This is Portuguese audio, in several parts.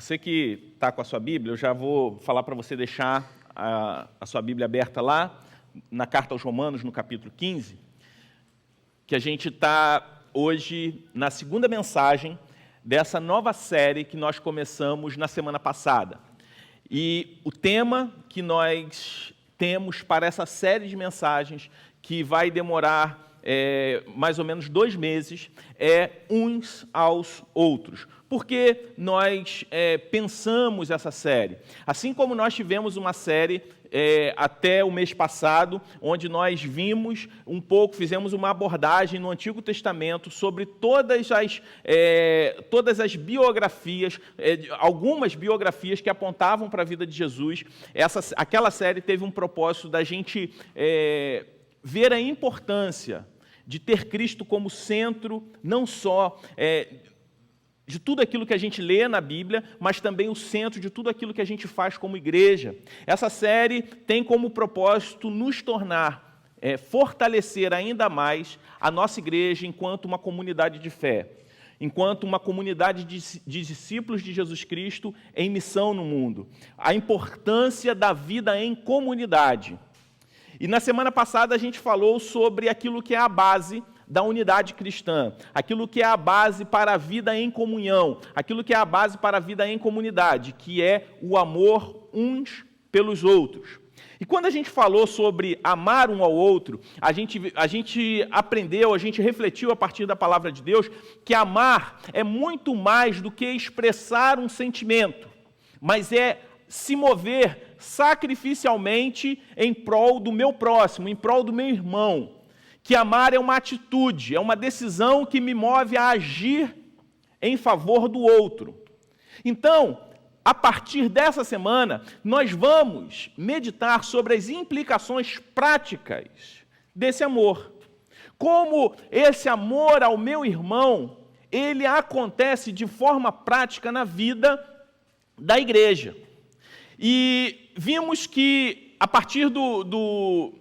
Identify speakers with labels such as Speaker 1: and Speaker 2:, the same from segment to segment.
Speaker 1: Você que está com a sua Bíblia, eu já vou falar para você deixar a sua Bíblia aberta lá, na Carta aos Romanos, no capítulo 15, que a gente está hoje na segunda mensagem dessa nova série que nós começamos na semana passada. E o tema que nós temos para essa série de mensagens, que vai demorar mais ou menos 2 meses, é uns aos outros. Porque nós pensamos essa série. Assim como nós tivemos uma série até o mês passado, onde nós vimos um pouco, fizemos uma abordagem no Antigo Testamento sobre todas as biografias, algumas biografias que apontavam para a vida de Jesus. Aquela série teve um propósito da gente ver a importância de ter Cristo como centro, não só de tudo aquilo que a gente lê na Bíblia, mas também o centro de tudo aquilo que a gente faz como igreja. Essa série tem como propósito nos tornar, fortalecer ainda mais a nossa igreja enquanto uma comunidade de fé, enquanto uma comunidade de discípulos de Jesus Cristo em missão no mundo. A importância da vida em comunidade. E na semana passada a gente falou sobre aquilo que é a base da unidade cristã, aquilo que é a base para a vida em comunhão, aquilo que é a base para a vida em comunidade, que é o amor uns pelos outros. E quando a gente falou sobre amar um ao outro, a gente aprendeu, a gente refletiu a partir da palavra de Deus, que amar é muito mais do que expressar um sentimento, mas é se mover sacrificialmente em prol do meu próximo, em prol do meu irmão. Que amar é uma atitude, é uma decisão que me move a agir em favor do outro. Então, a partir dessa semana, nós vamos meditar sobre as implicações práticas desse amor. Como esse amor ao meu irmão, ele acontece de forma prática na vida da igreja. E vimos que, a partir do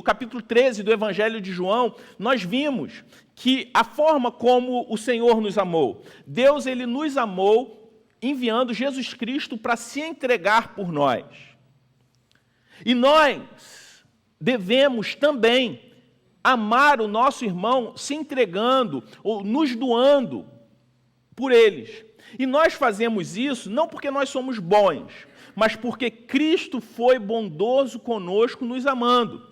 Speaker 1: capítulo 13 do Evangelho de João, nós vimos que a forma como o Senhor nos amou. Deus, ele nos amou enviando Jesus Cristo para se entregar por nós. E nós devemos também amar o nosso irmão se entregando ou nos doando por eles. E nós fazemos isso não porque nós somos bons, mas porque Cristo foi bondoso conosco, nos amando.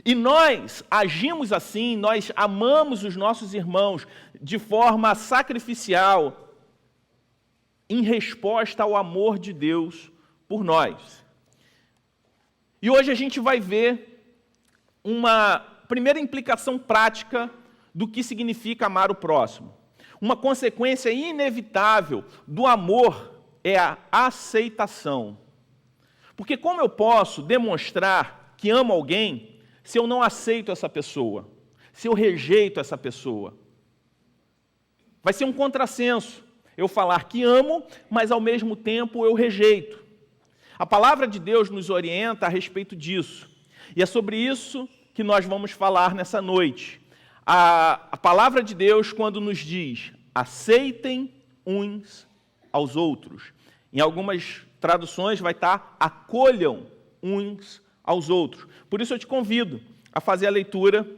Speaker 1: E nós agimos assim, nós amamos os nossos irmãos de forma sacrificial, em resposta ao amor de Deus por nós. E hoje a gente vai ver uma primeira implicação prática do que significa amar o próximo. Uma consequência inevitável do amor é a aceitação. Porque como eu posso demonstrar que amo alguém se eu não aceito essa pessoa? Se eu rejeito essa pessoa? Vai ser um contrassenso eu falar que amo, mas ao mesmo tempo eu rejeito. A palavra de Deus nos orienta a respeito disso. E é sobre isso que nós vamos falar nessa noite. A palavra de Deus, quando nos diz, aceitem uns aos outros. Em algumas traduções vai estar, acolham uns aos outros. Por isso eu te convido a fazer a leitura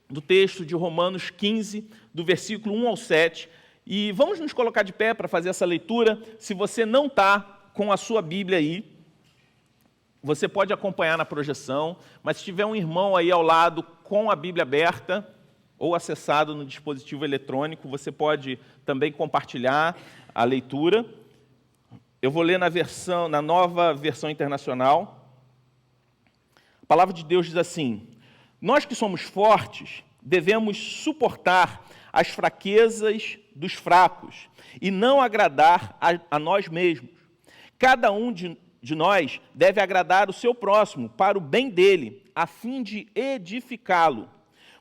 Speaker 1: do texto de Romanos 15, do versículo 1 ao 7. E vamos nos colocar de pé para fazer essa leitura. Se você não está com a sua Bíblia aí, você pode acompanhar na projeção, mas se tiver um irmão aí ao lado com a Bíblia aberta, ou acessado no dispositivo eletrônico, você pode também compartilhar a leitura. Eu vou ler na nova versão internacional. A palavra de Deus diz assim: nós que somos fortes, devemos suportar as fraquezas dos fracos e não agradar a nós mesmos. Cada um de nós deve agradar o seu próximo para o bem dele, a fim de edificá-lo.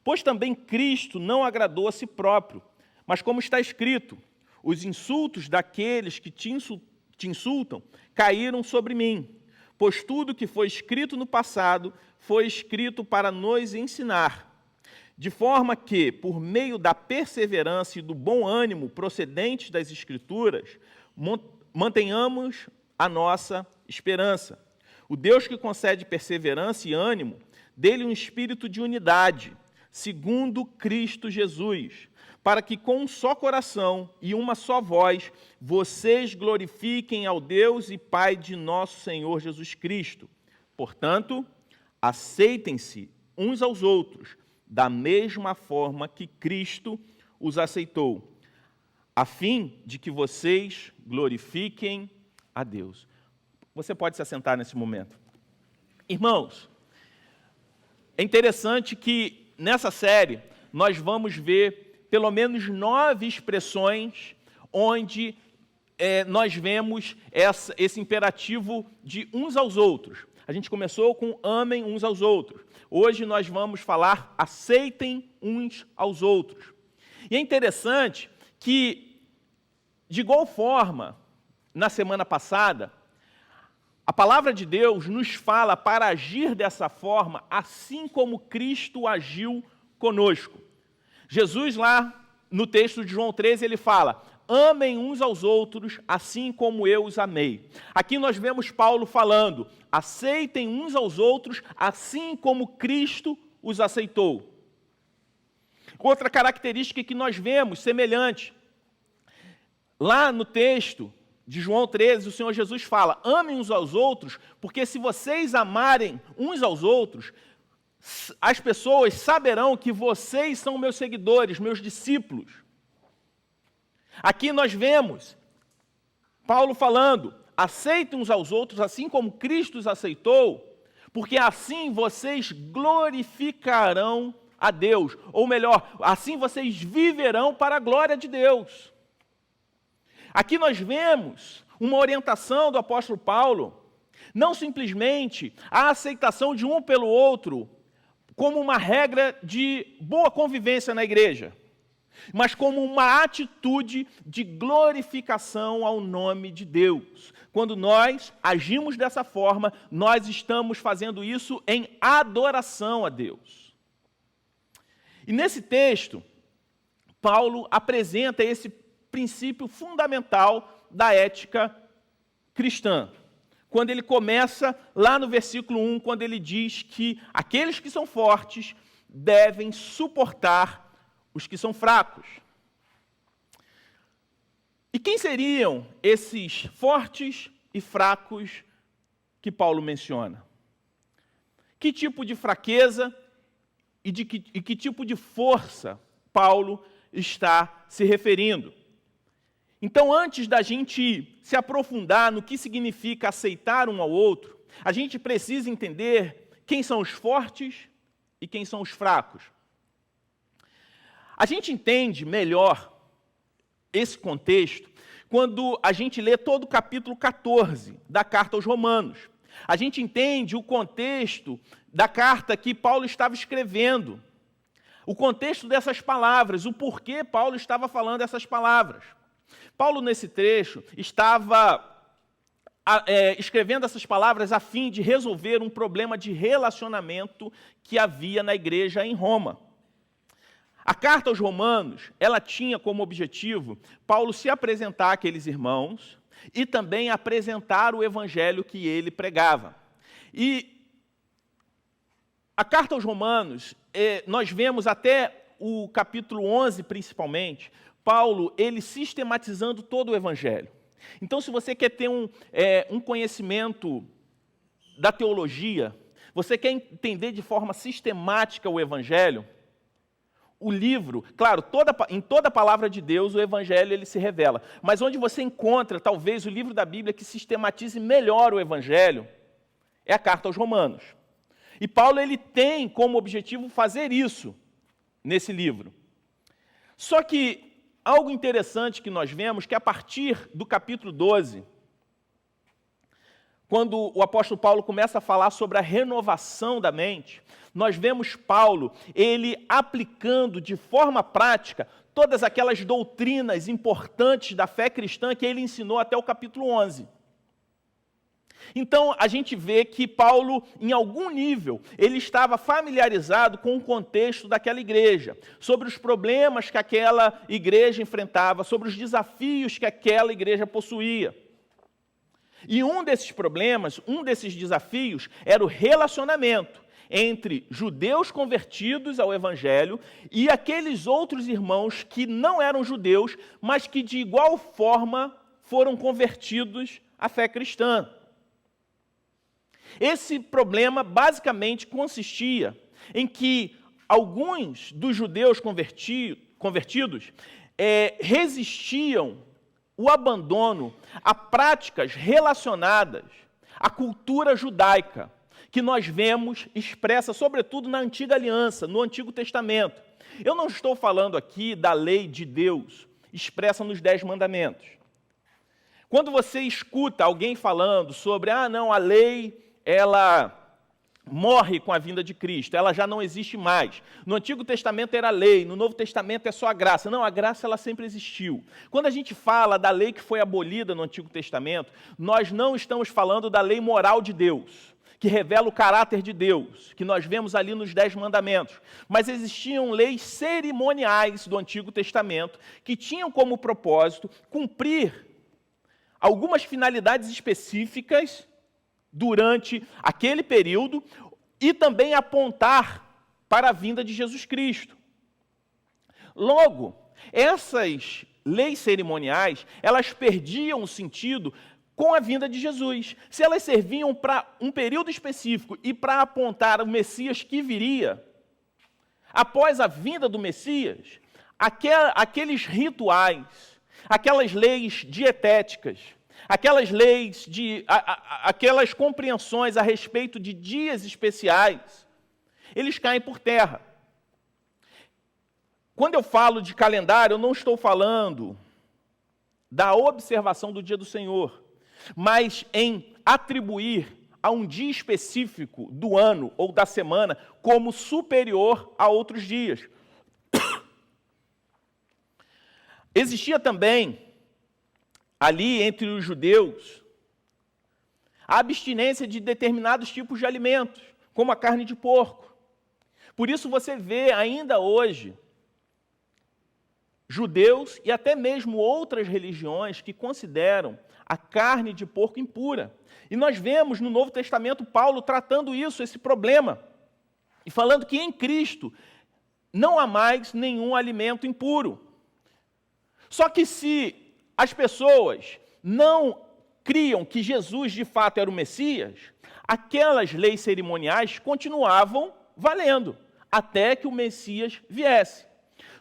Speaker 1: Pois também Cristo não agradou a si próprio, mas como está escrito, os insultos daqueles que te insultam caíram sobre mim, pois tudo que foi escrito no passado foi escrito para nos ensinar, de forma que, por meio da perseverança e do bom ânimo procedentes das Escrituras, mantenhamos a nossa esperança. O Deus que concede perseverança e ânimo, dê-lhe um espírito de unidade, segundo Cristo Jesus, para que com um só coração e uma só voz, vocês glorifiquem ao Deus e Pai de nosso Senhor Jesus Cristo. Portanto, aceitem-se uns aos outros, da mesma forma que Cristo os aceitou, a fim de que vocês glorifiquem a Deus. Você pode se assentar nesse momento. Irmãos, é interessante que nessa série nós vamos ver pelo menos 9 expressões onde nós vemos esse imperativo de uns aos outros. A gente começou com amem uns aos outros. Hoje nós vamos falar aceitem uns aos outros. E é interessante que, de igual forma, na semana passada, a palavra de Deus nos fala para agir dessa forma, assim como Cristo agiu conosco. Jesus, lá no texto de João 13, ele fala: amem uns aos outros, assim como eu os amei. Aqui nós vemos Paulo falando: aceitem uns aos outros, assim como Cristo os aceitou. Outra característica que nós vemos, semelhante, lá no texto de João 13, o Senhor Jesus fala: amem uns aos outros, porque se vocês amarem uns aos outros, as pessoas saberão que vocês são meus seguidores, meus discípulos. Aqui nós vemos Paulo falando: aceitem uns aos outros, assim como Cristo os aceitou, porque assim vocês glorificarão a Deus, ou melhor, assim vocês viverão para a glória de Deus. Aqui nós vemos uma orientação do apóstolo Paulo, não simplesmente a aceitação de um pelo outro como uma regra de boa convivência na igreja, mas como uma atitude de glorificação ao nome de Deus. Quando nós agimos dessa forma, nós estamos fazendo isso em adoração a Deus. E nesse texto, Paulo apresenta esse princípio fundamental da ética cristã. Quando ele começa lá no versículo 1, quando ele diz que aqueles que são fortes devem suportar os que são fracos. E quem seriam esses fortes e fracos que Paulo menciona? Que tipo de fraqueza e que tipo de força Paulo está se referindo? Então, antes da gente se aprofundar no que significa aceitar um ao outro, a gente precisa entender quem são os fortes e quem são os fracos. A gente entende melhor esse contexto quando a gente lê todo o capítulo 14 da carta aos Romanos. A gente entende o contexto da carta que Paulo estava escrevendo, o contexto dessas palavras, o porquê Paulo estava falando essas palavras. Paulo, nesse trecho, estava escrevendo essas palavras a fim de resolver um problema de relacionamento que havia na igreja em Roma. A carta aos Romanos, ela tinha como objetivo Paulo se apresentar àqueles irmãos e também apresentar o evangelho que ele pregava. E a carta aos Romanos, nós vemos até o capítulo 11, principalmente, Paulo, ele sistematizando todo o evangelho. Então, se você quer ter um conhecimento da teologia, você quer entender de forma sistemática o evangelho, o livro, claro, em toda a palavra de Deus, o evangelho ele se revela. Mas onde você encontra, talvez, o livro da Bíblia que sistematize melhor o evangelho, é a carta aos Romanos. E Paulo, ele tem como objetivo fazer isso nesse livro. Só que algo interessante que nós vemos, que a partir do capítulo 12, quando o apóstolo Paulo começa a falar sobre a renovação da mente, nós vemos Paulo, ele aplicando de forma prática todas aquelas doutrinas importantes da fé cristã que ele ensinou até o capítulo 11. Então, a gente vê que Paulo, em algum nível, ele estava familiarizado com o contexto daquela igreja, sobre os problemas que aquela igreja enfrentava, sobre os desafios que aquela igreja possuía. E um desses problemas, um desses desafios, era o relacionamento entre judeus convertidos ao Evangelho e aqueles outros irmãos que não eram judeus, mas que de igual forma foram convertidos à fé cristã. Esse problema basicamente consistia em que alguns dos judeus convertidos resistiam o abandono a práticas relacionadas à cultura judaica, que nós vemos expressa sobretudo na Antiga Aliança, no Antigo Testamento. Eu não estou falando aqui da lei de Deus expressa nos 10 mandamentos. Quando você escuta alguém falando sobre, não, a lei, ela morre com a vinda de Cristo, ela já não existe mais. No Antigo Testamento era lei, no Novo Testamento é só a graça. Não, a graça ela sempre existiu. Quando a gente fala da lei que foi abolida no Antigo Testamento, nós não estamos falando da lei moral de Deus, que revela o caráter de Deus, que nós vemos ali nos 10 mandamentos. Mas existiam leis cerimoniais do Antigo Testamento que tinham como propósito cumprir algumas finalidades específicas durante aquele período e também apontar para a vinda de Jesus Cristo. Logo, essas leis cerimoniais, elas perdiam o sentido com a vinda de Jesus. Se elas serviam para um período específico e para apontar o Messias que viria, após a vinda do Messias, aqueles rituais, aquelas leis dietéticas, aquelas leis, aquelas compreensões a respeito de dias especiais, eles caem por terra. Quando eu falo de calendário, eu não estou falando da observação do dia do Senhor, mas em atribuir a um dia específico do ano ou da semana como superior a outros dias. Existia também, ali entre os judeus, a abstinência de determinados tipos de alimentos, como a carne de porco. Por isso você vê ainda hoje judeus e até mesmo outras religiões que consideram a carne de porco impura. E nós vemos no Novo Testamento Paulo tratando isso, esse problema, e falando que em Cristo não há mais nenhum alimento impuro. Só que se as pessoas não criam que Jesus de fato era o Messias, aquelas leis cerimoniais continuavam valendo, até que o Messias viesse.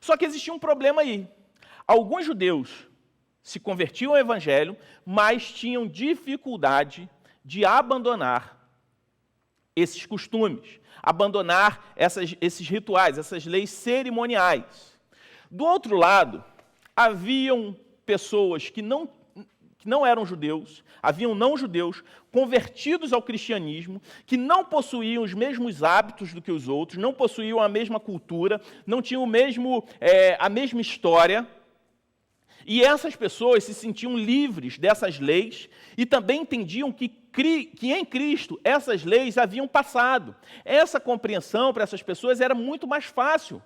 Speaker 1: Só que existia um problema aí. Alguns judeus se convertiam ao Evangelho, mas tinham dificuldade de abandonar esses costumes, abandonar esses rituais, essas leis cerimoniais. Do outro lado, haviam pessoas que não eram judeus, haviam não-judeus convertidos ao cristianismo, que não possuíam os mesmos hábitos do que os outros, não possuíam a mesma cultura, não tinham a mesma história. E essas pessoas se sentiam livres dessas leis e também entendiam que em Cristo essas leis haviam passado. Essa compreensão para essas pessoas era muito mais fácil,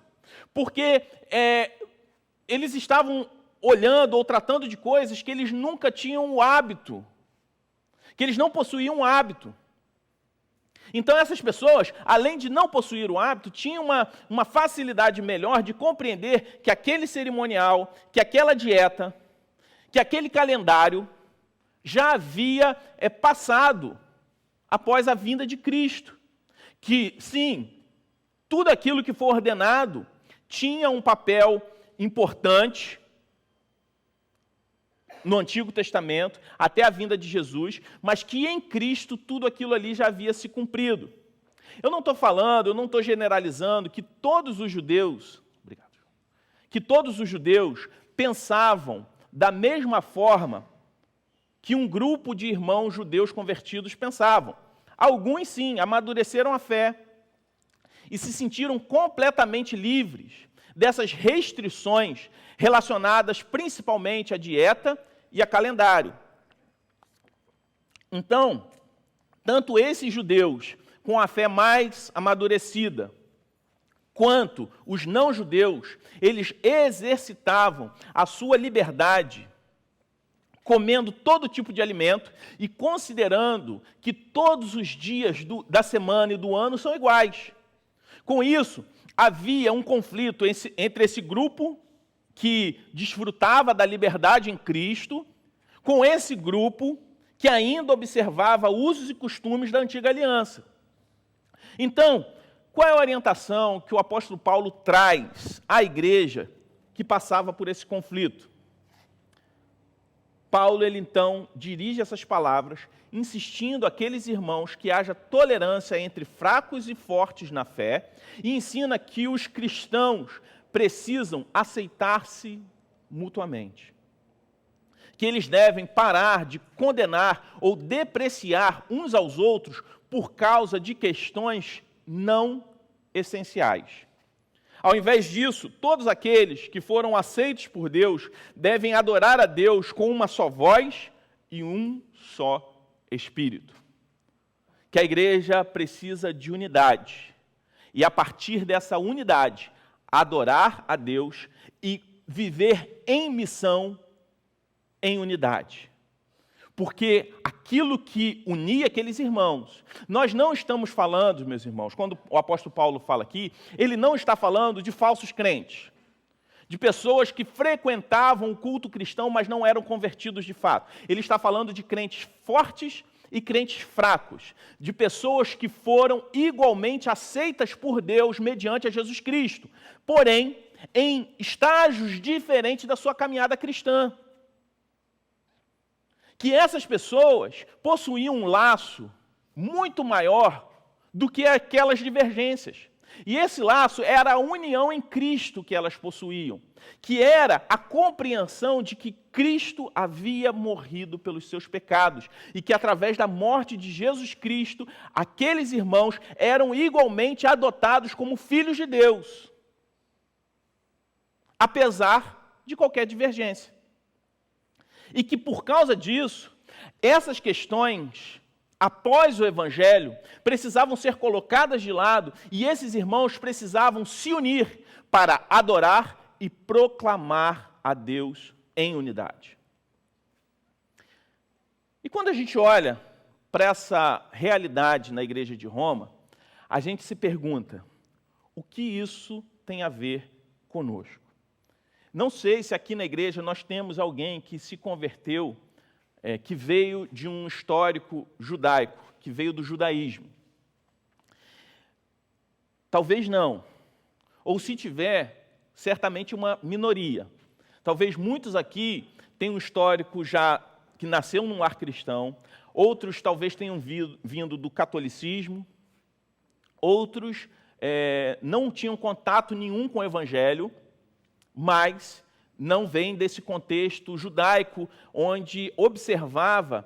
Speaker 1: porque eles estavam olhando ou tratando de coisas que eles nunca tinham o hábito, que eles não possuíam o hábito. Então essas pessoas, além de não possuir o hábito, tinham uma facilidade melhor de compreender que aquele cerimonial, que aquela dieta, que aquele calendário já havia passado após a vinda de Cristo. Que, sim, tudo aquilo que foi ordenado tinha um papel importante no Antigo Testamento, até a vinda de Jesus, mas que em Cristo tudo aquilo ali já havia se cumprido. Eu não estou generalizando que todos os judeus, pensavam da mesma forma que um grupo de irmãos judeus convertidos pensavam. Alguns, sim, amadureceram a fé e se sentiram completamente livres dessas restrições relacionadas principalmente à dieta e a calendário. Então, tanto esses judeus com a fé mais amadurecida, quanto os não-judeus, eles exercitavam a sua liberdade, comendo todo tipo de alimento e considerando que todos os dias da semana e do ano são iguais. Com isso, havia um conflito entre esse grupo que desfrutava da liberdade em Cristo, com esse grupo que ainda observava usos e costumes da antiga aliança. Então, qual é a orientação que o apóstolo Paulo traz à igreja que passava por esse conflito? Paulo, ele então dirige essas palavras, insistindo àqueles irmãos que haja tolerância entre fracos e fortes na fé, e ensina que os cristãos precisam aceitar-se mutuamente. Que eles devem parar de condenar ou depreciar uns aos outros por causa de questões não essenciais. Ao invés disso, todos aqueles que foram aceitos por Deus devem adorar a Deus com uma só voz e um só espírito. Que a igreja precisa de unidade. E a partir dessa unidade, adorar a Deus e viver em missão em unidade. Porque aquilo que unia aqueles irmãos, nós não estamos falando, meus irmãos, quando o apóstolo Paulo fala aqui, ele não está falando de falsos crentes, de pessoas que frequentavam o culto cristão, mas não eram convertidos de fato. Ele está falando de crentes fortes e crentes fracos, de pessoas que foram igualmente aceitas por Deus mediante a Jesus Cristo, porém, em estágios diferentes da sua caminhada cristã. Que essas pessoas possuíam um laço muito maior do que aquelas divergências. E esse laço era a união em Cristo que elas possuíam, que era a compreensão de que Cristo havia morrido pelos seus pecados e que através da morte de Jesus Cristo, aqueles irmãos eram igualmente adotados como filhos de Deus, apesar de qualquer divergência. E que por causa disso, essas questões, após o Evangelho, precisavam ser colocadas de lado e esses irmãos precisavam se unir para adorar e proclamar a Deus em unidade. E quando a gente olha para essa realidade na igreja de Roma, a gente se pergunta, o que isso tem a ver conosco? Não sei se aqui na igreja nós temos alguém que se converteu, que veio de um histórico judaico, que veio do judaísmo. Talvez não. Ou se tiver, certamente uma minoria. Talvez muitos aqui tenham um histórico já que nasceu num lar cristão, outros talvez tenham vindo do catolicismo, outros não tinham contato nenhum com o evangelho, mas não vem desse contexto judaico, onde observava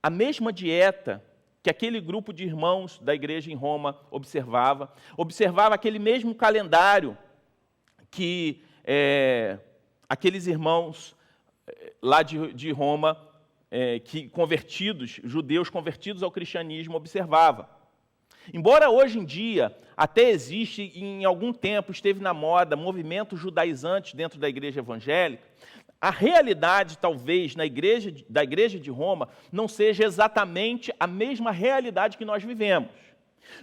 Speaker 1: a mesma dieta que aquele grupo de irmãos da igreja em Roma observava aquele mesmo calendário que aqueles irmãos lá de Roma, judeus convertidos ao cristianismo, observavam. Embora hoje em dia até existe, e em algum tempo esteve na moda, movimentos judaizantes dentro da igreja evangélica, a realidade, talvez, da igreja de Roma não seja exatamente a mesma realidade que nós vivemos.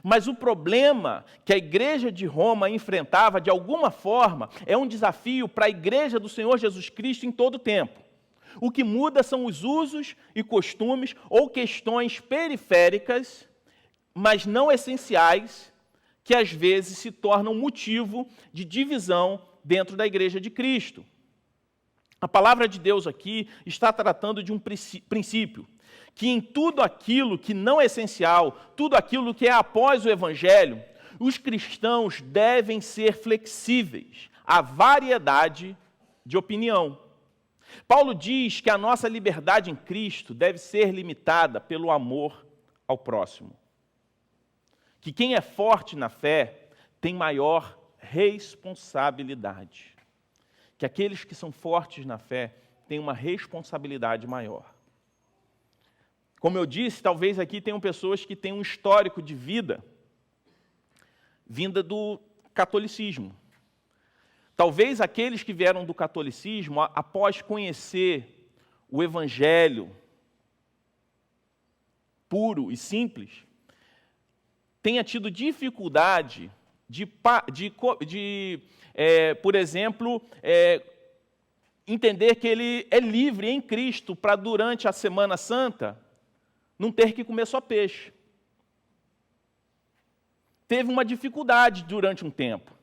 Speaker 1: Mas o problema que a igreja de Roma enfrentava, de alguma forma, é um desafio para a igreja do Senhor Jesus Cristo em todo o tempo. O que muda são os usos e costumes ou questões periféricas, mas não essenciais, que às vezes se tornam motivo de divisão dentro da igreja de Cristo. A palavra de Deus aqui está tratando de um princípio, que em tudo aquilo que não é essencial, tudo aquilo que é após o Evangelho, os cristãos devem ser flexíveis à variedade de opinião. Paulo diz que a nossa liberdade em Cristo deve ser limitada pelo amor ao próximo. Que quem é forte na fé tem maior responsabilidade. Que aqueles que são fortes na fé têm uma responsabilidade maior. Como eu disse, talvez aqui tenham pessoas que têm um histórico de vida vinda do catolicismo. Talvez aqueles que vieram do catolicismo, após conhecer o evangelho puro e simples, tenha tido dificuldade por exemplo, entender que ele é livre em Cristo para, durante a Semana Santa, não ter que comer só peixe. Teve uma dificuldade durante um tempo.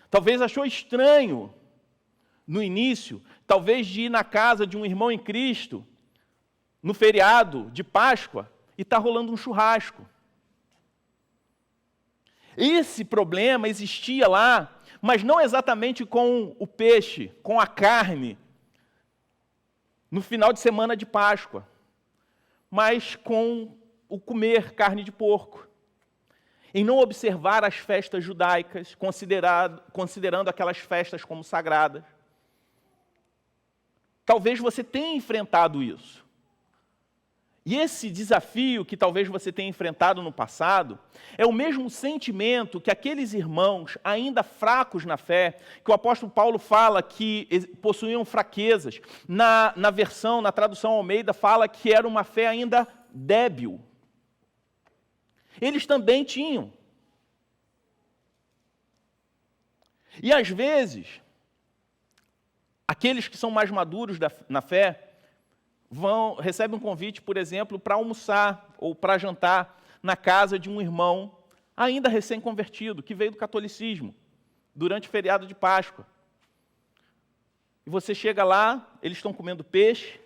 Speaker 1: Talvez achou estranho, no início, talvez de ir na casa de um irmão em Cristo, no feriado de Páscoa, e está rolando um churrasco. Esse problema existia lá, mas não exatamente com o peixe, com a carne, no final de semana de Páscoa, mas com o comer carne de porco, em não observar as festas judaicas, considerando aquelas festas como sagradas. Talvez você tenha enfrentado isso. E esse desafio que talvez você tenha enfrentado no passado é o mesmo sentimento que aqueles irmãos ainda fracos na fé, que o apóstolo Paulo fala que possuíam fraquezas. Na tradução Almeida, fala que era uma fé ainda débil. Eles também tinham. E às vezes, aqueles que são mais maduros na fé, recebem um convite, por exemplo, para almoçar ou para jantar na casa de um irmão ainda recém-convertido, que veio do catolicismo, durante o feriado de Páscoa. E você chega lá, eles estão comendo peixe,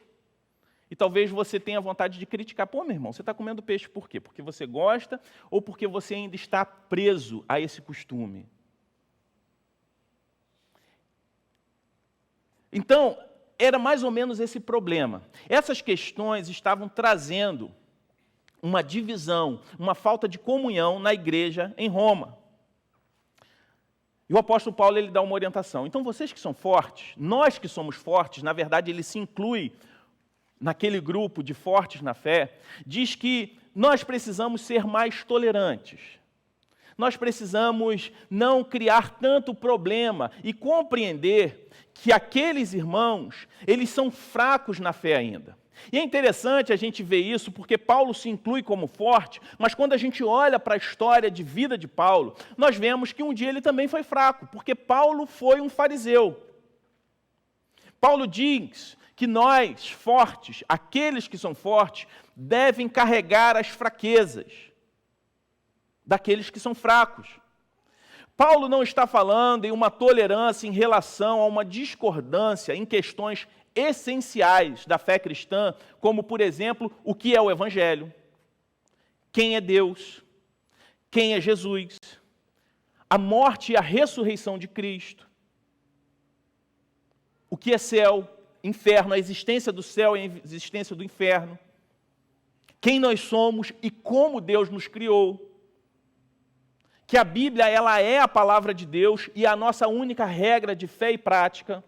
Speaker 1: e talvez você tenha vontade de criticar. Pô, meu irmão, você está comendo peixe por quê? Porque você gosta ou porque você ainda está preso a esse costume? Então, era mais ou menos esse problema. Essas questões estavam trazendo uma divisão, uma falta de comunhão na igreja em Roma. E o apóstolo Paulo ele dá uma orientação. Então, vocês que são fortes, nós que somos fortes, na verdade, ele se inclui naquele grupo de fortes na fé, diz que nós precisamos ser mais tolerantes. Nós precisamos não criar tanto problema e compreender que aqueles irmãos, eles são fracos na fé ainda. E é interessante a gente ver isso, porque Paulo se inclui como forte, mas quando a gente olha para a história de vida de Paulo, nós vemos que um dia ele também foi fraco, porque Paulo foi um fariseu. Paulo diz que nós, fortes, aqueles que são fortes, devem carregar as fraquezas daqueles que são fracos. Paulo não está falando em uma tolerância em relação a uma discordância em questões essenciais da fé cristã, como, por exemplo, o que é o Evangelho, quem é Deus, quem é Jesus, a morte e a ressurreição de Cristo, o que é céu, inferno, a existência do céu e a existência do inferno, quem nós somos e como Deus nos criou, que a Bíblia ela é a palavra de Deus e a nossa única regra de fé e prática.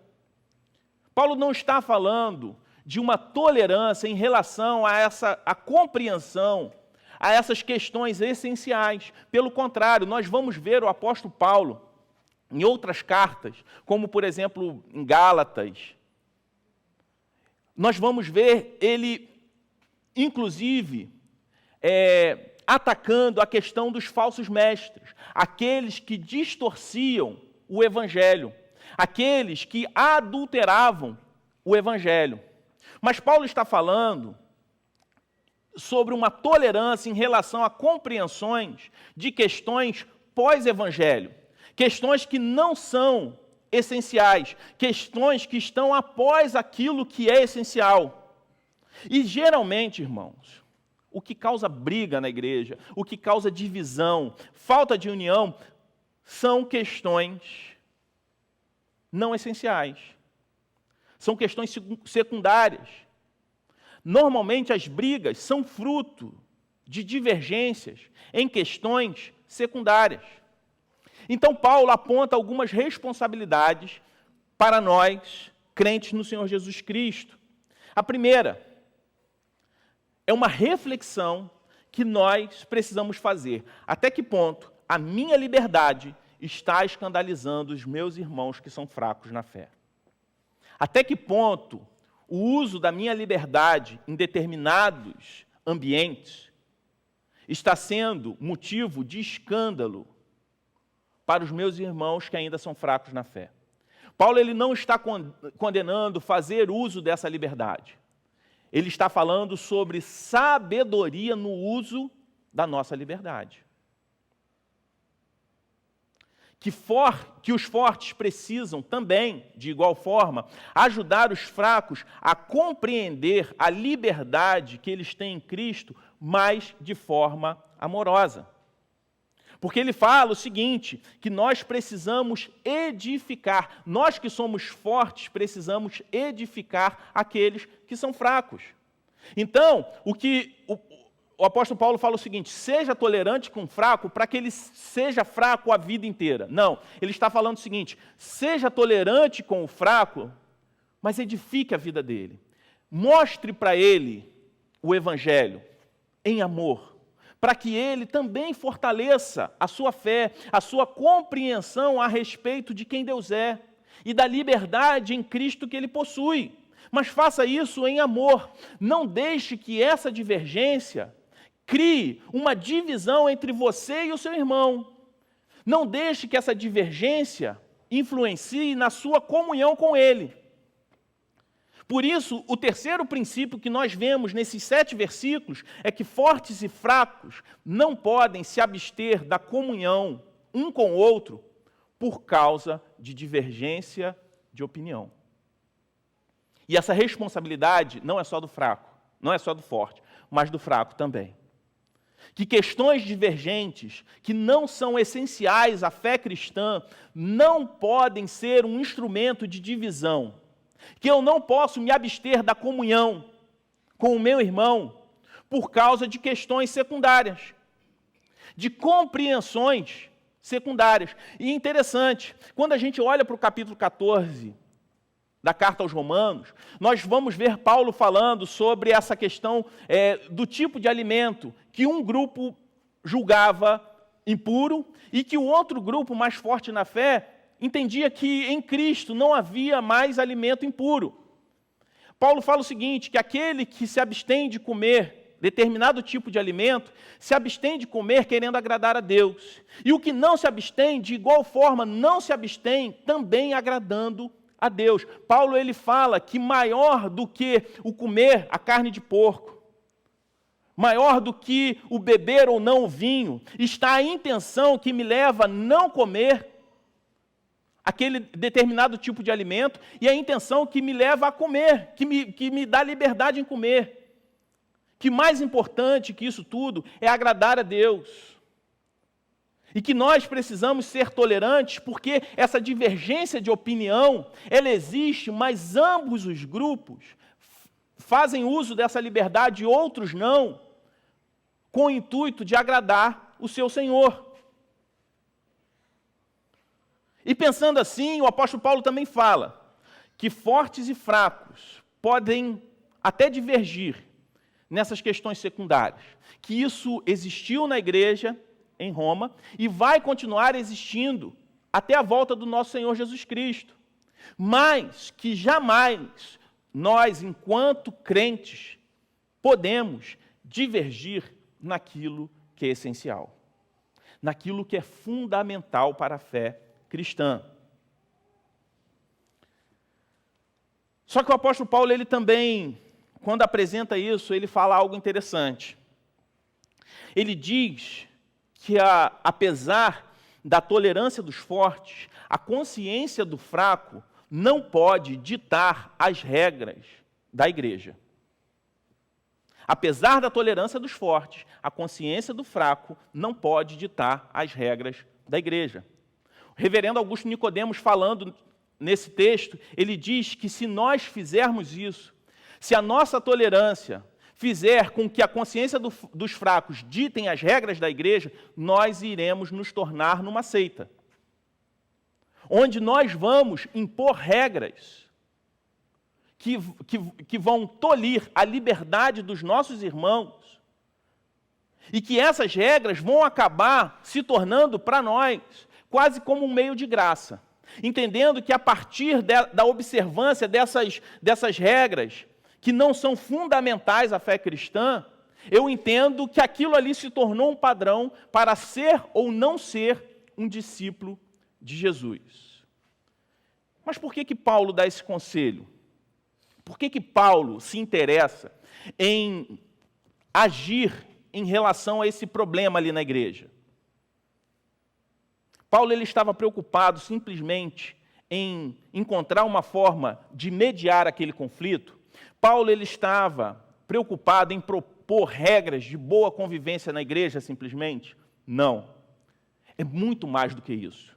Speaker 1: Paulo não está falando de uma tolerância em relação a compreensão, a essas questões essenciais. Pelo contrário, nós vamos ver o apóstolo Paulo em outras cartas, como, por exemplo, em Gálatas. Nós vamos ver ele, inclusive, atacando a questão dos falsos mestres, aqueles que distorciam o Evangelho, aqueles que adulteravam o Evangelho. Mas Paulo está falando sobre uma tolerância em relação a compreensões de questões pós-Evangelho, questões que não são essenciais, questões que estão após aquilo que é essencial. E geralmente, irmãos, o que causa briga na igreja, o que causa divisão, falta de união, são questões não essenciais. São questões secundárias. Normalmente as brigas são fruto de divergências em questões secundárias. Então Paulo aponta algumas responsabilidades para nós, crentes no Senhor Jesus Cristo. A primeira é uma reflexão que nós precisamos fazer. Até que ponto a minha liberdade está escandalizando os meus irmãos que são fracos na fé? Até que ponto o uso da minha liberdade em determinados ambientes está sendo motivo de escândalo para os meus irmãos que ainda são fracos na fé? Paulo ele não está condenando fazer uso dessa liberdade. Ele está falando sobre sabedoria no uso da nossa liberdade. Que os fortes precisam também, de igual forma, ajudar os fracos a compreender a liberdade que eles têm em Cristo, mas de forma amorosa. Porque ele fala o seguinte, que nós precisamos edificar, nós que somos fortes precisamos edificar aqueles que são fracos. Então, o apóstolo Paulo fala o seguinte, seja tolerante com o fraco para que ele seja fraco a vida inteira. Não, ele está falando o seguinte, seja tolerante com o fraco, mas edifique a vida dele. Mostre para ele o evangelho em amor, para que ele também fortaleça a sua fé, a sua compreensão a respeito de quem Deus é e da liberdade em Cristo que ele possui. Mas faça isso em amor. Não deixe que essa divergência crie uma divisão entre você e o seu irmão. Não deixe que essa divergência influencie na sua comunhão com ele. Por isso, o terceiro princípio que nós vemos nesses 7 versículos é que fortes e fracos não podem se abster da comunhão um com o outro por causa de divergência de opinião. E essa responsabilidade não é só do fraco, não é só do forte, mas do fraco também. Que questões divergentes, que não são essenciais à fé cristã, não podem ser um instrumento de divisão. Que eu não posso me abster da comunhão com o meu irmão por causa de questões secundárias, de compreensões secundárias. E interessante, quando a gente olha para o capítulo 14 da carta aos Romanos, nós vamos ver Paulo falando sobre essa questão do tipo de alimento que um grupo julgava impuro e que o outro grupo mais forte na fé entendia que em Cristo não havia mais alimento impuro. Paulo fala o seguinte, que aquele que se abstém de comer determinado tipo de alimento, se abstém de comer querendo agradar a Deus. E o que não se abstém, de igual forma, não se abstém também agradando a Deus. Paulo ele fala que maior do que o comer a carne de porco, maior do que o beber ou não o vinho, está a intenção que me leva a não comer aquele determinado tipo de alimento e a intenção que me leva a comer, que me dá liberdade em comer. Que mais importante que isso tudo é agradar a Deus. E que nós precisamos ser tolerantes porque essa divergência de opinião, ela existe, mas ambos os grupos fazem uso dessa liberdade e outros não, com o intuito de agradar o seu Senhor. E pensando assim, o apóstolo Paulo também fala que fortes e fracos podem até divergir nessas questões secundárias, que isso existiu na igreja em Roma e vai continuar existindo até a volta do nosso Senhor Jesus Cristo, mas que jamais nós, enquanto crentes, podemos divergir naquilo que é essencial, naquilo que é fundamental para a fé cristã. Só que o apóstolo Paulo, ele também, quando apresenta isso, ele fala algo interessante. Ele diz que, apesar da tolerância dos fortes, a consciência do fraco não pode ditar as regras da igreja. Apesar da tolerância dos fortes, a consciência do fraco não pode ditar as regras da igreja. O reverendo Augusto Nicodemos, falando nesse texto, ele diz que se nós fizermos isso, se a nossa tolerância fizer com que a consciência dos fracos ditem as regras da igreja, nós iremos nos tornar numa seita, onde nós vamos impor regras que vão tolir a liberdade dos nossos irmãos, e que essas regras vão acabar se tornando para nós quase como um meio de graça, entendendo que a partir da observância dessas regras, que não são fundamentais à fé cristã, eu entendo que aquilo ali se tornou um padrão para ser ou não ser um discípulo de Jesus. Mas por que Paulo dá esse conselho? Por que Paulo se interessa em agir em relação a esse problema ali na igreja? Paulo ele estava preocupado simplesmente em encontrar uma forma de mediar aquele conflito. Paulo ele estava preocupado em propor regras de boa convivência na igreja simplesmente? Não. É muito mais do que isso.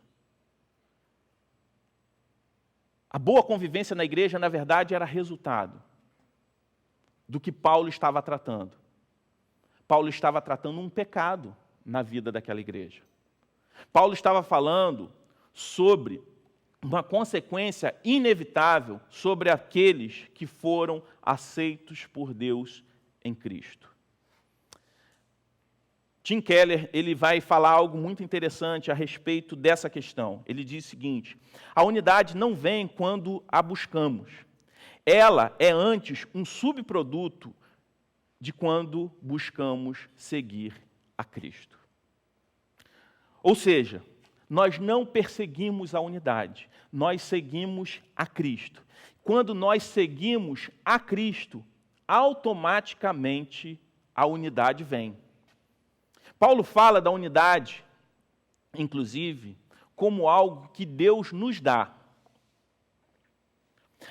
Speaker 1: A boa convivência na igreja, na verdade, era resultado do que Paulo estava tratando. Paulo estava tratando um pecado na vida daquela igreja. Paulo estava falando sobre uma consequência inevitável sobre aqueles que foram aceitos por Deus em Cristo. Tim Keller ele vai falar algo muito interessante a respeito dessa questão. Ele diz o seguinte: a unidade não vem quando a buscamos. Ela é antes um subproduto de quando buscamos seguir a Cristo. Ou seja, nós não perseguimos a unidade, nós seguimos a Cristo. Quando nós seguimos a Cristo, automaticamente a unidade vem. Paulo fala da unidade, inclusive, como algo que Deus nos dá.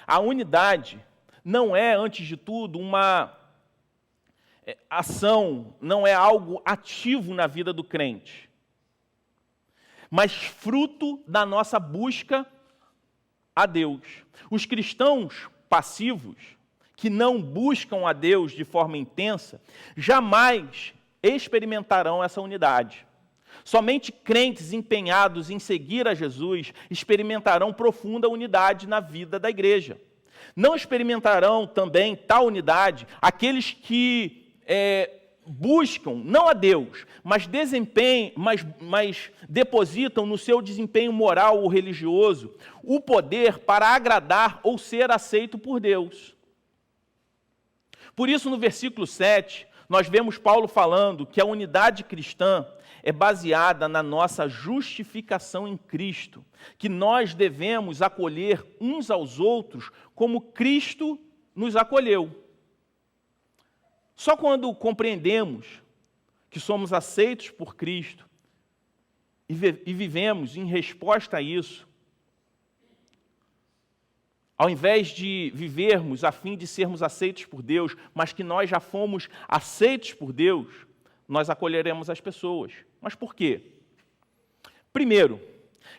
Speaker 1: A unidade não é, antes de tudo, uma ação, não é algo ativo na vida do crente, mas fruto da nossa busca a Deus. Os cristãos passivos, que não buscam a Deus de forma intensa, jamais experimentarão essa unidade. Somente crentes empenhados em seguir a Jesus experimentarão profunda unidade na vida da igreja. Não experimentarão também tal unidade aqueles que buscam, não a Deus, mas depositam no seu desempenho moral ou religioso o poder para agradar ou ser aceito por Deus. Por isso, no versículo 7, nós vemos Paulo falando que a unidade cristã é baseada na nossa justificação em Cristo, que nós devemos acolher uns aos outros como Cristo nos acolheu. Só quando compreendemos que somos aceitos por Cristo e vivemos em resposta a isso, ao invés de vivermos a fim de sermos aceitos por Deus, mas que nós já fomos aceitos por Deus, nós acolheremos as pessoas. Mas por quê? Primeiro,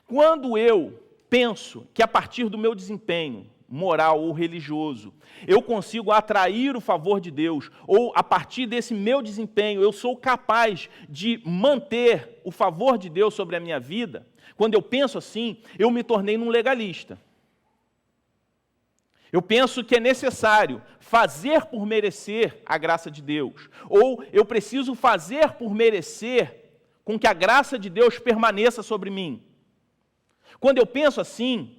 Speaker 1: quando eu penso que a partir do meu desempenho moral ou religioso, eu consigo atrair o favor de Deus, ou a partir desse meu desempenho eu sou capaz de manter o favor de Deus sobre a minha vida, quando eu penso assim, eu me tornei um legalista. Eu penso que é necessário fazer por merecer a graça de Deus, ou eu preciso fazer por merecer com que a graça de Deus permaneça sobre mim. Quando eu penso assim,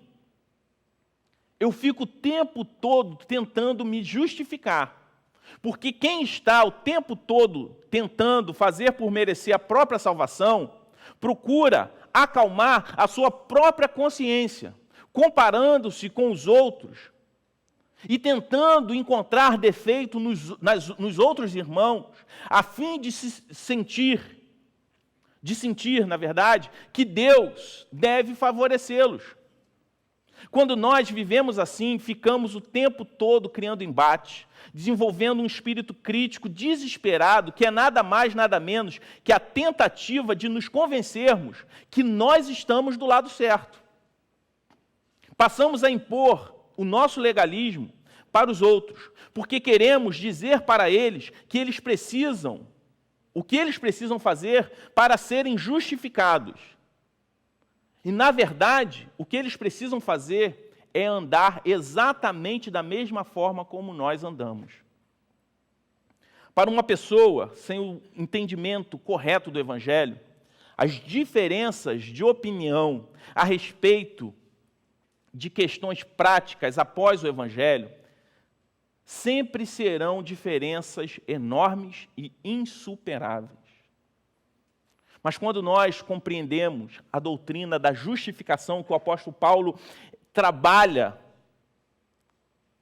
Speaker 1: eu fico o tempo todo tentando me justificar, porque quem está o tempo todo tentando fazer por merecer a própria salvação, procura acalmar a sua própria consciência, comparando-se com os outros, e tentando encontrar defeito nos outros irmãos, a fim de sentir, na verdade, que Deus deve favorecê-los. Quando nós vivemos assim, ficamos o tempo todo criando embate, desenvolvendo um espírito crítico desesperado, que é nada mais, nada menos que a tentativa de nos convencermos que nós estamos do lado certo. Passamos a impor o nosso legalismo para os outros, porque queremos dizer para eles que eles precisam, o que eles precisam fazer para serem justificados. E, na verdade, o que eles precisam fazer é andar exatamente da mesma forma como nós andamos. Para uma pessoa sem o entendimento correto do Evangelho, as diferenças de opinião a respeito de questões práticas após o Evangelho sempre serão diferenças enormes e insuperáveis. Mas quando nós compreendemos a doutrina da justificação que o apóstolo Paulo trabalha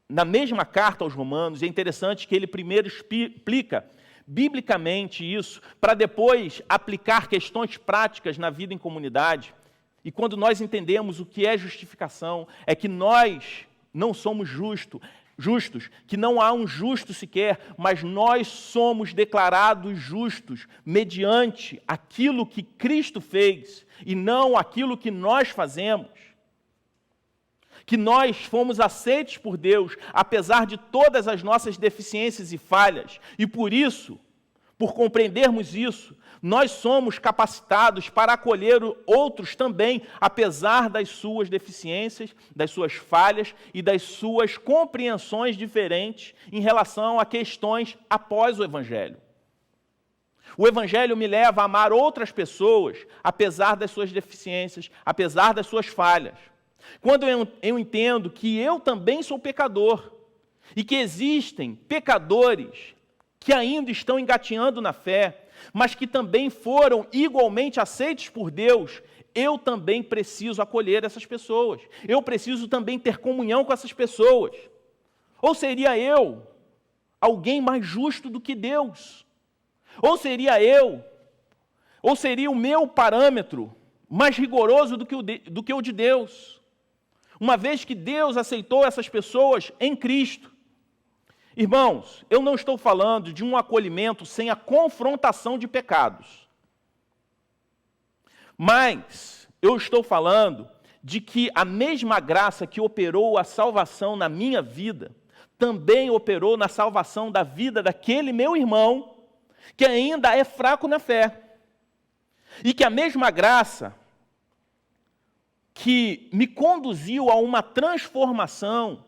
Speaker 1: na mesma carta aos Romanos, é interessante que ele primeiro explica biblicamente isso, para depois aplicar questões práticas na vida em comunidade. E quando nós entendemos o que é justificação, é que nós não somos justos, que não há um justo sequer, mas nós somos declarados justos mediante aquilo que Cristo fez e não aquilo que nós fazemos. Que nós fomos aceitos por Deus, apesar de todas as nossas deficiências e falhas, e por isso, por compreendermos isso, nós somos capacitados para acolher outros também, apesar das suas deficiências, das suas falhas e das suas compreensões diferentes em relação a questões após o Evangelho. O Evangelho me leva a amar outras pessoas, apesar das suas deficiências, apesar das suas falhas. Quando eu entendo que eu também sou pecador e que existem pecadores que ainda estão engatinhando na fé, mas que também foram igualmente aceitos por Deus, eu também preciso acolher essas pessoas. Eu preciso também ter comunhão com essas pessoas. Ou seria eu alguém mais justo do que Deus? Ou seria o meu parâmetro mais rigoroso do que o de Deus? Uma vez que Deus aceitou essas pessoas em Cristo. Irmãos, eu não estou falando de um acolhimento sem a confrontação de pecados. Mas eu estou falando de que a mesma graça que operou a salvação na minha vida, também operou na salvação da vida daquele meu irmão, que ainda é fraco na fé. E que a mesma graça que me conduziu a uma transformação,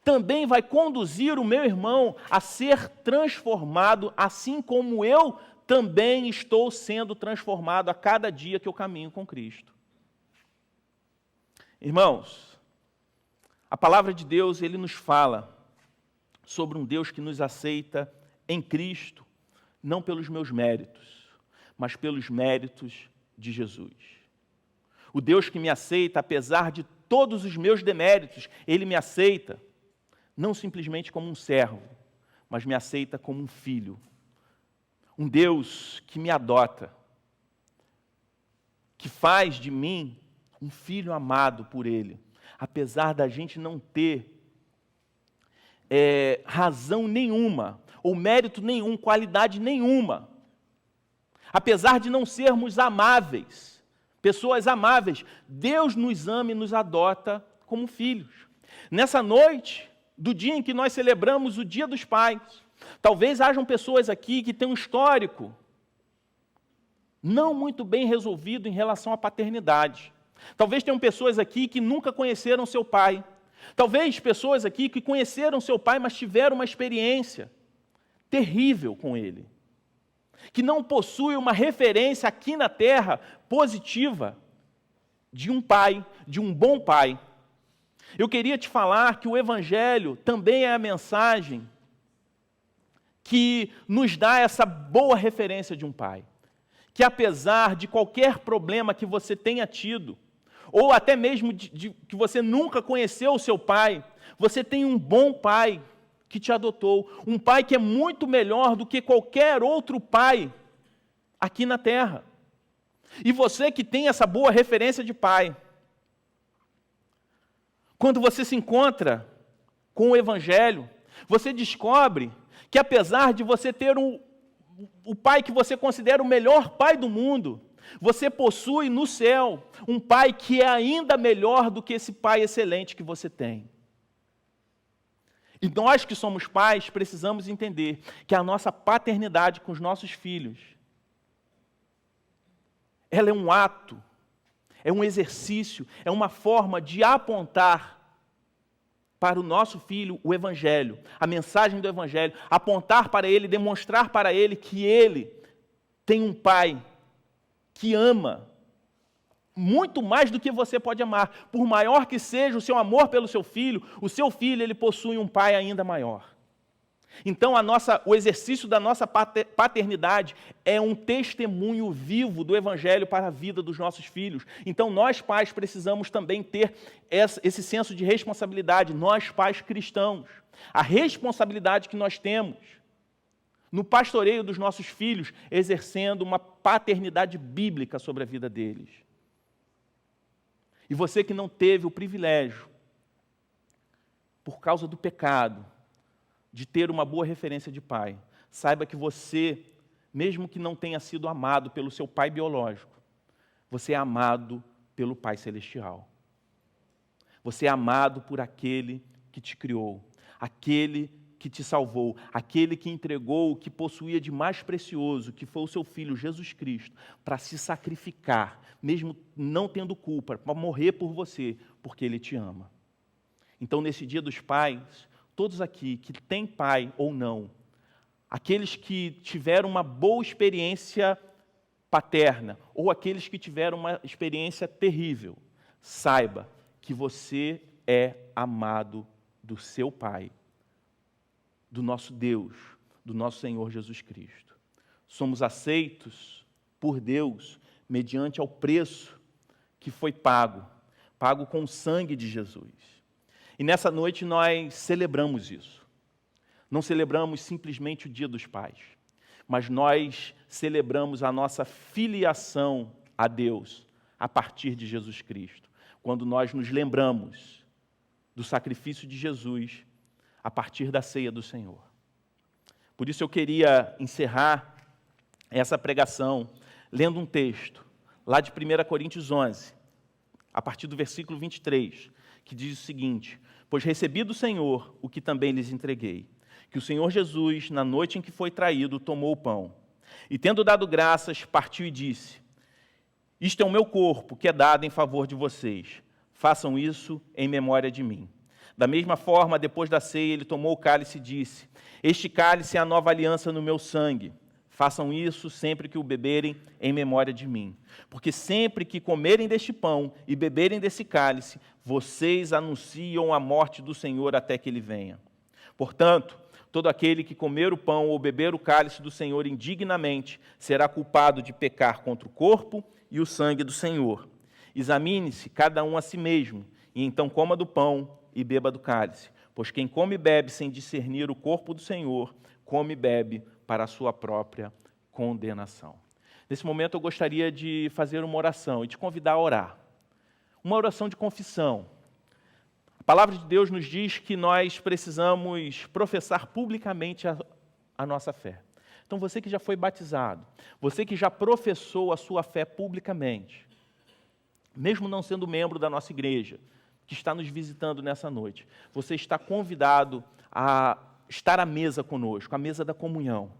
Speaker 1: também vai conduzir o meu irmão a ser transformado, assim como eu também estou sendo transformado a cada dia que eu caminho com Cristo. Irmãos, a palavra de Deus, ele nos fala sobre um Deus que nos aceita em Cristo, não pelos meus méritos, mas pelos méritos de Jesus. O Deus que me aceita, apesar de todos os meus deméritos, ele me aceita, não simplesmente como um servo, mas me aceita como um filho. Um Deus que me adota, que faz de mim um filho amado por ele, apesar da gente não ter razão nenhuma, ou mérito nenhum, qualidade nenhuma, apesar de não sermos amáveis, pessoas amáveis, Deus nos ama e nos adota como filhos. Nessa noite, do dia em que nós celebramos o Dia dos Pais, talvez hajam pessoas aqui que têm um histórico não muito bem resolvido em relação à paternidade. Talvez tenham pessoas aqui que nunca conheceram seu pai. Talvez pessoas aqui que conheceram seu pai, mas tiveram uma experiência terrível com ele. Que não possui uma referência aqui na terra positiva de um pai, de um bom pai. Eu queria te falar que o Evangelho também é a mensagem que nos dá essa boa referência de um pai. Que apesar de qualquer problema que você tenha tido, ou até mesmo que você nunca conheceu o seu pai, você tem um bom pai que te adotou, um pai que é muito melhor do que qualquer outro pai aqui na terra. E você que tem essa boa referência de pai, quando você se encontra com o Evangelho, você descobre que apesar de você ter o pai que você considera o melhor pai do mundo, você possui no céu um pai que é ainda melhor do que esse pai excelente que você tem. E nós que somos pais precisamos entender que a nossa paternidade com os nossos filhos, ela é um ato, é um exercício, é uma forma de apontar para o nosso filho o Evangelho, a mensagem do Evangelho, apontar para ele, demonstrar para ele que ele tem um pai que ama muito mais do que você pode amar. Por maior que seja o seu amor pelo seu filho, o seu filho ele possui um pai ainda maior. Então, o exercício da nossa paternidade é um testemunho vivo do Evangelho para a vida dos nossos filhos. Então, nós pais precisamos também ter esse senso de responsabilidade, nós pais cristãos. A responsabilidade que nós temos no pastoreio dos nossos filhos, exercendo uma paternidade bíblica sobre a vida deles. E você que não teve o privilégio, por causa do pecado, de ter uma boa referência de pai, saiba que você, mesmo que não tenha sido amado pelo seu pai biológico, você é amado pelo Pai Celestial. Você é amado por aquele que te criou, aquele que te salvou, aquele que entregou o que possuía de mais precioso, que foi o seu Filho Jesus Cristo, para se sacrificar, mesmo não tendo culpa, para morrer por você, porque Ele te ama. Então, nesse Dia dos Pais, todos aqui que têm pai ou não, aqueles que tiveram uma boa experiência paterna ou aqueles que tiveram uma experiência terrível, saiba que você é amado do seu Pai, do nosso Deus, do nosso Senhor Jesus Cristo. Somos aceitos por Deus mediante ao preço que foi pago com o sangue de Jesus. E nessa noite nós celebramos isso. Não celebramos simplesmente o Dia dos Pais, mas nós celebramos a nossa filiação a Deus a partir de Jesus Cristo, quando nós nos lembramos do sacrifício de Jesus a partir da ceia do Senhor. Por isso eu queria encerrar essa pregação lendo um texto, lá de 1 Coríntios 11, a partir do versículo 23, que diz o seguinte: pois recebi do Senhor o que também lhes entreguei, que o Senhor Jesus, na noite em que foi traído, tomou o pão, e tendo dado graças, partiu e disse: isto é o meu corpo, que é dado em favor de vocês, façam isso em memória de mim. Da mesma forma, depois da ceia, ele tomou o cálice e disse: este cálice é a nova aliança no meu sangue. Façam isso sempre que o beberem em memória de mim. Porque sempre que comerem deste pão e beberem desse cálice, vocês anunciam a morte do Senhor até que Ele venha. Portanto, todo aquele que comer o pão ou beber o cálice do Senhor indignamente será culpado de pecar contra o corpo e o sangue do Senhor. Examine-se cada um a si mesmo, e então coma do pão e beba do cálice. Pois quem come e bebe sem discernir o corpo do Senhor, come e bebe para a sua própria condenação. Nesse momento eu gostaria de fazer uma oração e te convidar a orar. Uma oração de confissão. A palavra de Deus nos diz que nós precisamos professar publicamente a nossa fé. Então você que já foi batizado, você que já professou a sua fé publicamente, mesmo não sendo membro da nossa igreja, que está nos visitando nessa noite, você está convidado a estar à mesa conosco, à mesa da comunhão,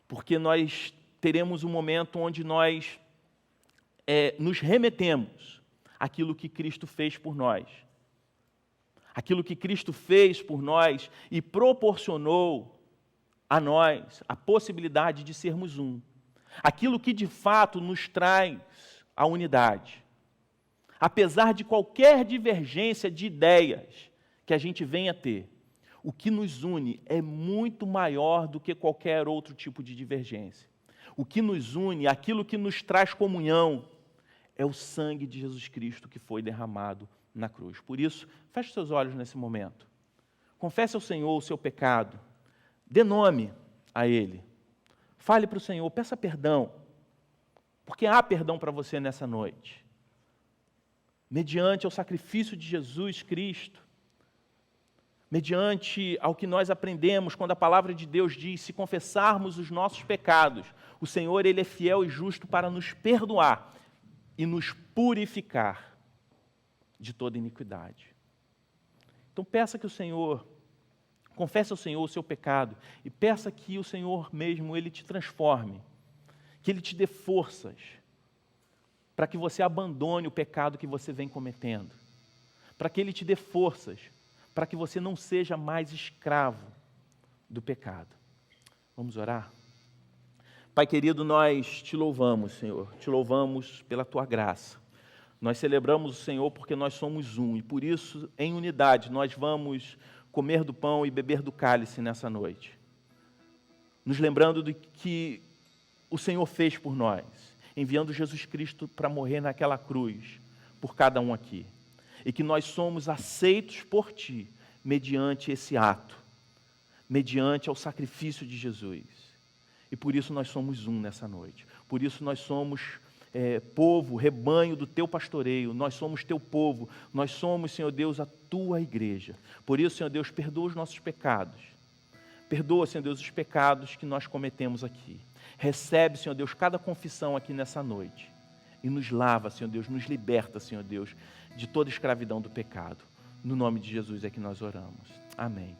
Speaker 1: porque nós teremos um momento onde nós nos remetemos àquilo que Cristo fez por nós. Aquilo que Cristo fez por nós e proporcionou a nós a possibilidade de sermos um. Aquilo que de fato nos traz a unidade. Apesar de qualquer divergência de ideias que a gente venha a ter, o que nos une é muito maior do que qualquer outro tipo de divergência. O que nos une, aquilo que nos traz comunhão, é o sangue de Jesus Cristo que foi derramado na cruz. Por isso, feche seus olhos nesse momento. Confesse ao Senhor o seu pecado. Dê nome a Ele. Fale para o Senhor, peça perdão. Porque há perdão para você nessa noite. Mediante ao sacrifício de Jesus Cristo, mediante ao que nós aprendemos quando a palavra de Deus diz, se confessarmos os nossos pecados, o Senhor, Ele é fiel e justo para nos perdoar e nos purificar de toda iniquidade. Então peça que o Senhor, confesse ao Senhor o seu pecado e peça que o Senhor mesmo, Ele te transforme, que Ele te dê forças para que você abandone o pecado que você vem cometendo, para que Ele te dê forças para que você não seja mais escravo do pecado. Vamos orar? Pai querido, nós te louvamos, Senhor, te louvamos pela tua graça. Nós celebramos o Senhor porque nós somos um, e por isso, em unidade, nós vamos comer do pão e beber do cálice nessa noite. Nos lembrando do que o Senhor fez por nós, enviando Jesus Cristo para morrer naquela cruz, por cada um aqui. E que nós somos aceitos por Ti, mediante esse ato, mediante ao sacrifício de Jesus. E por isso nós somos um nessa noite. Por isso nós somos povo, rebanho do Teu pastoreio. Nós somos Teu povo. Nós somos, Senhor Deus, a Tua igreja. Por isso, Senhor Deus, perdoa os nossos pecados. Perdoa, Senhor Deus, os pecados que nós cometemos aqui. Recebe, Senhor Deus, cada confissão aqui nessa noite. E nos lava, Senhor Deus, nos liberta, Senhor Deus, de toda escravidão do pecado. No nome de Jesus é que nós oramos. Amém.